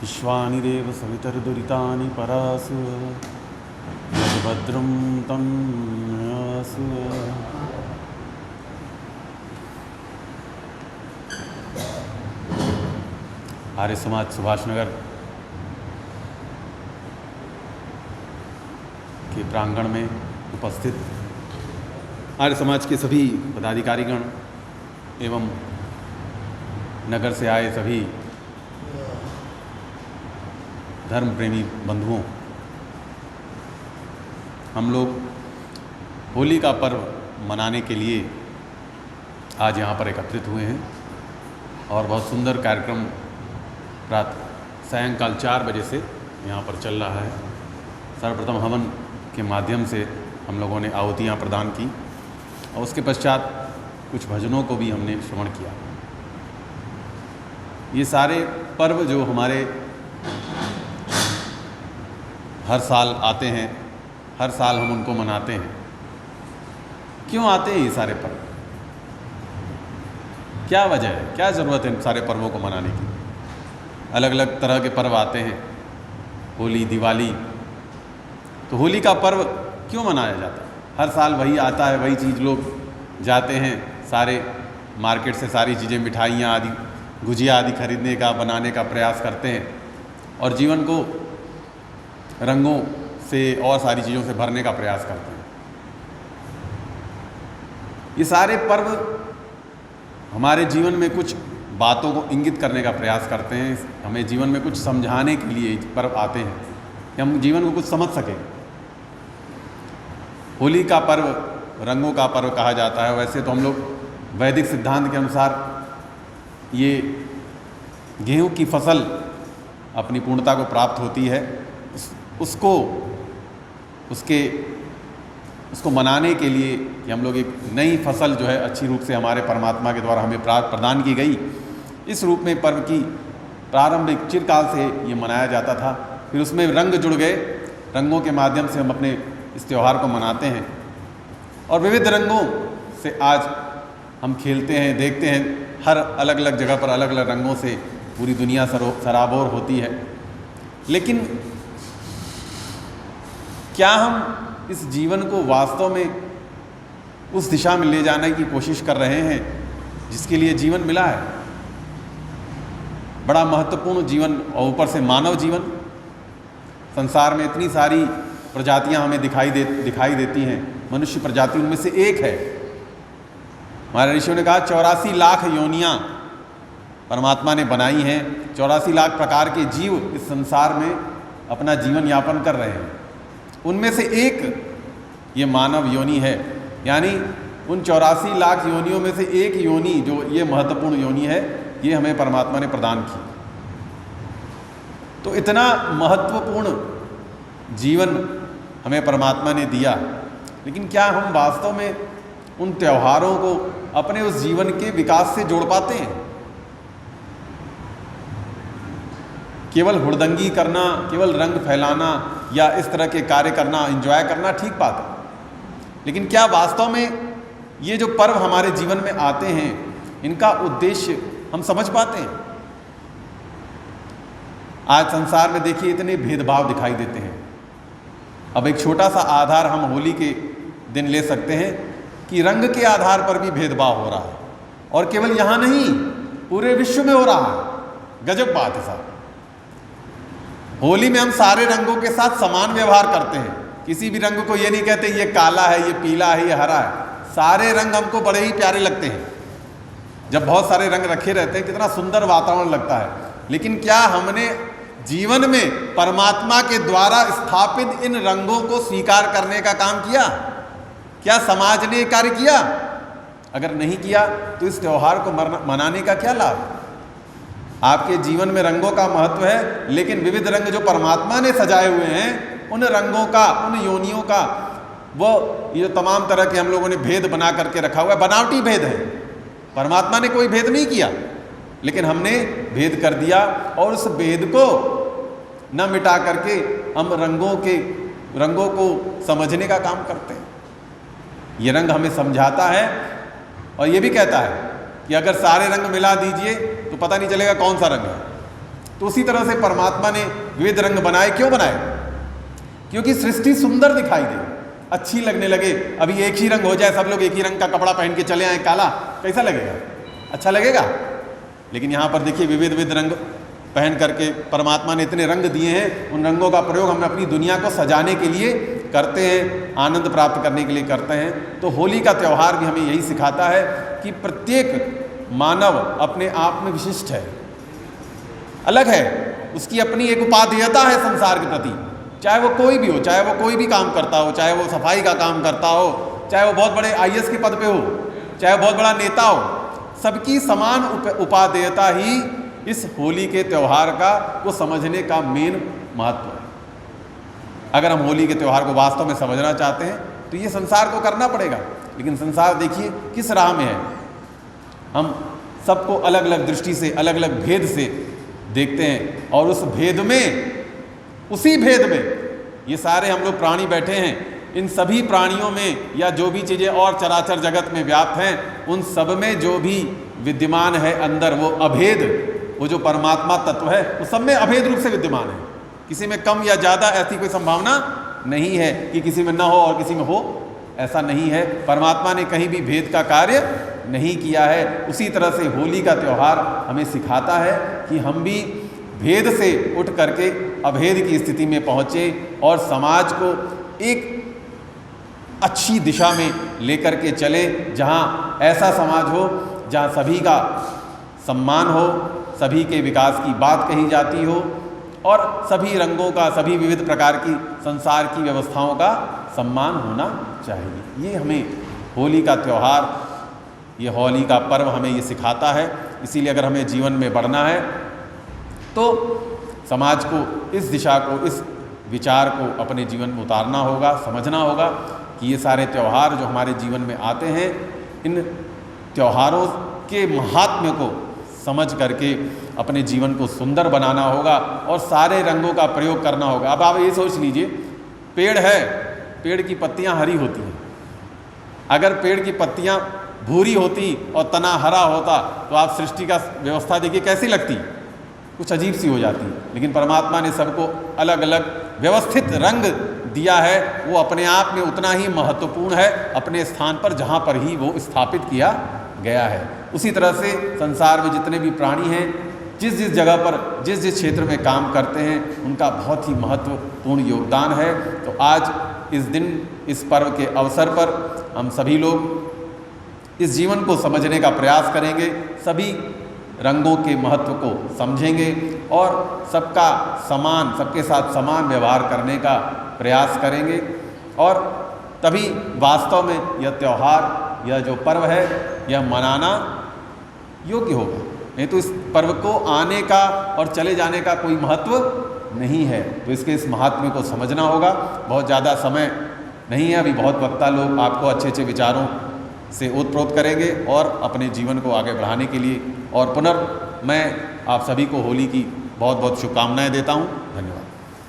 विश्वानि देव सवितर्दुरितानि परासु यद्भद्रं तं न्यासु। आर्य समाज सुभाष नगर के प्रांगण में उपस्थित आर्य समाज के सभी पदाधिकारीगण एवं नगर से आए सभी धर्म प्रेमी बंधुओं, हम लोग होली का पर्व मनाने के लिए आज यहाँ पर एकत्रित हुए हैं और बहुत सुंदर कार्यक्रम रात सायंकाल 4 बजे से यहाँ पर चल रहा है। सर्वप्रथम हवन के माध्यम से हम लोगों ने आहुतियाँ प्रदान की और उसके पश्चात कुछ भजनों को भी हमने श्रवण किया। ये सारे पर्व जो हमारे हर साल आते हैं, हर साल हम उनको मनाते हैं। क्यों आते हैं ये सारे पर्व? क्या वजह है, क्या ज़रूरत है इन सारे पर्वों को मनाने की? अलग अलग तरह के पर्व आते हैं, होली, दिवाली। तो होली का पर्व क्यों मनाया जाता है? हर साल वही आता है, वही चीज़, लोग जाते हैं सारे मार्केट से सारी चीज़ें, मिठाइयाँ आदि, गुजिया आदि खरीदने का, बनाने का प्रयास करते हैं और जीवन को रंगों से और सारी चीज़ों से भरने का प्रयास करते हैं। ये सारे पर्व हमारे जीवन में कुछ बातों को इंगित करने का प्रयास करते हैं, हमें जीवन में कुछ समझाने के लिए पर्व आते हैं कि हम जीवन को कुछ समझ सकें। होली का पर्व रंगों का पर्व कहा जाता है। वैसे तो हम लोग वैदिक सिद्धांत के अनुसार ये गेहूं की फसल अपनी पूर्णता को प्राप्त होती है, उसको मनाने के लिए कि हम लोग एक नई फसल जो है अच्छी रूप से हमारे परमात्मा के द्वारा हमें प्रदान की गई, इस रूप में पर्व की प्रारंभिक चिरकाल से ये मनाया जाता था। फिर उसमें रंग जुड़ गए, रंगों के माध्यम से हम अपने इस त्यौहार को मनाते हैं और विविध रंगों से आज हम खेलते हैं, देखते हैं। हर अलग अलग जगह पर अलग अलग रंगों से पूरी दुनिया सराबोर होती है। लेकिन क्या हम इस जीवन को वास्तव में उस दिशा में ले जाने की कोशिश कर रहे हैं जिसके लिए जीवन मिला है? बड़ा महत्वपूर्ण जीवन और ऊपर से मानव जीवन। संसार में इतनी सारी प्रजातियां हमें दिखाई देती हैं, मनुष्य प्रजाति उनमें से एक है। हमारे ऋषियों ने कहा 84 लाख योनियां परमात्मा ने बनाई हैं, 84 लाख प्रकार के जीव इस संसार में अपना जीवन यापन कर रहे हैं। उनमें से एक ये मानव योनि है, यानी उन 84 लाख योनियों में से एक योनि जो ये महत्वपूर्ण योनि है, ये हमें परमात्मा ने प्रदान की। तो इतना महत्वपूर्ण जीवन हमें परमात्मा ने दिया, लेकिन क्या हम वास्तव में उन त्योहारों को अपने उस जीवन के विकास से जोड़ पाते हैं? केवल हुड़दंगी करना, केवल रंग फैलाना या इस तरह के कार्य करना, एंजॉय करना ठीक बात है, लेकिन क्या वास्तव में ये जो पर्व हमारे जीवन में आते हैं, इनका उद्देश्य हम समझ पाते हैं? आज संसार में देखिए इतने भेदभाव दिखाई देते हैं। अब एक छोटा सा आधार हम होली के दिन ले सकते हैं कि रंग के आधार पर भी भेदभाव हो रहा है, और केवल यहाँ नहीं, पूरे विश्व में हो रहा है। गजब बात है साहब। होली में हम सारे रंगों के साथ समान व्यवहार करते हैं, किसी भी रंग को ये नहीं कहते ये काला है, ये पीला है, ये हरा है। सारे रंग हमको बड़े ही प्यारे लगते हैं। जब बहुत सारे रंग रखे रहते हैं, कितना सुंदर वातावरण लगता है। लेकिन क्या हमने जीवन में परमात्मा के द्वारा स्थापित इन रंगों को स्वीकार करने का काम किया? क्या समाज ने कार्य किया? अगर नहीं किया तो इस त्यौहार को मनाने का क्या लाभ? आपके जीवन में रंगों का महत्व है, लेकिन विविध रंग जो परमात्मा ने सजाए हुए हैं, उन रंगों का, उन योनियों का, वो ये तमाम तरह के हम लोगों ने भेद बना करके रखा हुआ है। बनावटी भेद है, परमात्मा ने कोई भेद नहीं किया, लेकिन हमने भेद कर दिया और उस भेद को न मिटा करके हम रंगों को समझने का काम करते हैं। ये रंग हमें समझाता है और ये भी कहता है कि अगर सारे रंग मिला दीजिए तो पता नहीं चलेगा कौन सा रंग है। तो उसी तरह से परमात्मा ने विविध रंग बनाए। क्यों बनाए? क्योंकि सृष्टि सुंदर दिखाई दे, अच्छी लगने लगे। अभी एक ही रंग हो जाए, सब लोग एक ही रंग का कपड़ा पहन के चले आए काला, कैसा लगेगा? अच्छा लगेगा। लेकिन यहाँ पर देखिए विविध विविध रंग पहन करके परमात्मा ने इतने रंग दिए हैं। उन रंगों का प्रयोग हम अपनी दुनिया को सजाने के लिए करते हैं, आनंद प्राप्त करने के लिए करते हैं। तो होली का त्यौहार भी हमें यही सिखाता है कि प्रत्येक मानव अपने आप में विशिष्ट है, अलग है, उसकी अपनी एक उपादेयता है संसार के प्रति। चाहे वो कोई भी हो, चाहे वो कोई भी काम करता हो, चाहे वो सफाई का काम करता हो, चाहे वो बहुत बड़े IAS के पद पे हो, चाहे वो बहुत बड़ा नेता हो, सबकी समान उपादेयता ही इस होली के त्यौहार का को समझने का मेन महत्व है। अगर हम होली के त्यौहार को वास्तव में समझना चाहते हैं तो ये संसार को करना पड़ेगा। लेकिन संसार देखिए किस राह में है। हम सबको अलग अलग दृष्टि से, अलग अलग भेद से देखते हैं, और उस भेद में, उसी भेद में ये सारे हम लोग प्राणी बैठे हैं। इन सभी प्राणियों में या जो भी चीज़ें और चराचर जगत में व्याप्त हैं, उन सब में जो भी विद्यमान है अंदर, वो अभेद, वो जो परमात्मा तत्व है, वो सब में अभेद रूप से विद्यमान है। किसी में कम या ज़्यादा ऐसी कोई संभावना नहीं है कि किसी में ना हो और किसी में हो, ऐसा नहीं है। परमात्मा ने कहीं भी भेद का कार्य नहीं किया है। उसी तरह से होली का त्यौहार हमें सिखाता है कि हम भी भेद से उठ करके अभेद की स्थिति में पहुँचे और समाज को एक अच्छी दिशा में लेकर के चले, जहाँ ऐसा समाज हो जहाँ सभी का सम्मान हो, सभी के विकास की बात कही जाती हो, और सभी रंगों का, सभी विविध प्रकार की संसार की व्यवस्थाओं का सम्मान होना चाहिए। ये हमें होली का त्यौहार, ये होली का पर्व हमें ये सिखाता है। इसीलिए अगर हमें जीवन में बढ़ना है तो समाज को इस दिशा को, इस विचार को अपने जीवन में उतारना होगा, समझना होगा कि ये सारे त्यौहार जो हमारे जीवन में आते हैं, इन त्योहारों के महात्म्य को समझ करके अपने जीवन को सुंदर बनाना होगा और सारे रंगों का प्रयोग करना होगा। अब आप ये सोच लीजिए, पेड़ है, पेड़ की पत्तियां हरी होती हैं। अगर पेड़ की पत्तियां भूरी होती और तना हरा होता तो आप सृष्टि का व्यवस्था देखिए कैसी लगती, कुछ अजीब सी हो जाती। लेकिन परमात्मा ने सबको अलग अलग व्यवस्थित रंग दिया है। वो अपने आप में उतना ही महत्वपूर्ण है, अपने स्थान पर जहाँ पर ही वो स्थापित किया गया है। उसी तरह से संसार में जितने भी प्राणी हैं, जिस जिस जगह पर, जिस जिस क्षेत्र में काम करते हैं, उनका बहुत ही महत्वपूर्ण योगदान है। तो आज इस दिन, इस पर्व के अवसर पर हम सभी लोग इस जीवन को समझने का प्रयास करेंगे, सभी रंगों के महत्व को समझेंगे और सबका समान, सबके साथ समान व्यवहार करने का प्रयास करेंगे। और तभी वास्तव में यह त्यौहार, यह जो पर्व है, यह मनाना योग्य होगा। नहीं तो इस पर्व को आने का और चले जाने का कोई महत्व नहीं है। तो इसके इस महात्म्य को समझना होगा। बहुत ज़्यादा समय नहीं है अभी, बहुत वक्ता लोग आपको अच्छे अच्छे विचारों से ओतप्रोत करेंगे और अपने जीवन को आगे बढ़ाने के लिए। और पुनः मैं आप सभी को होली की बहुत बहुत शुभकामनाएं देता हूँ। धन्यवाद।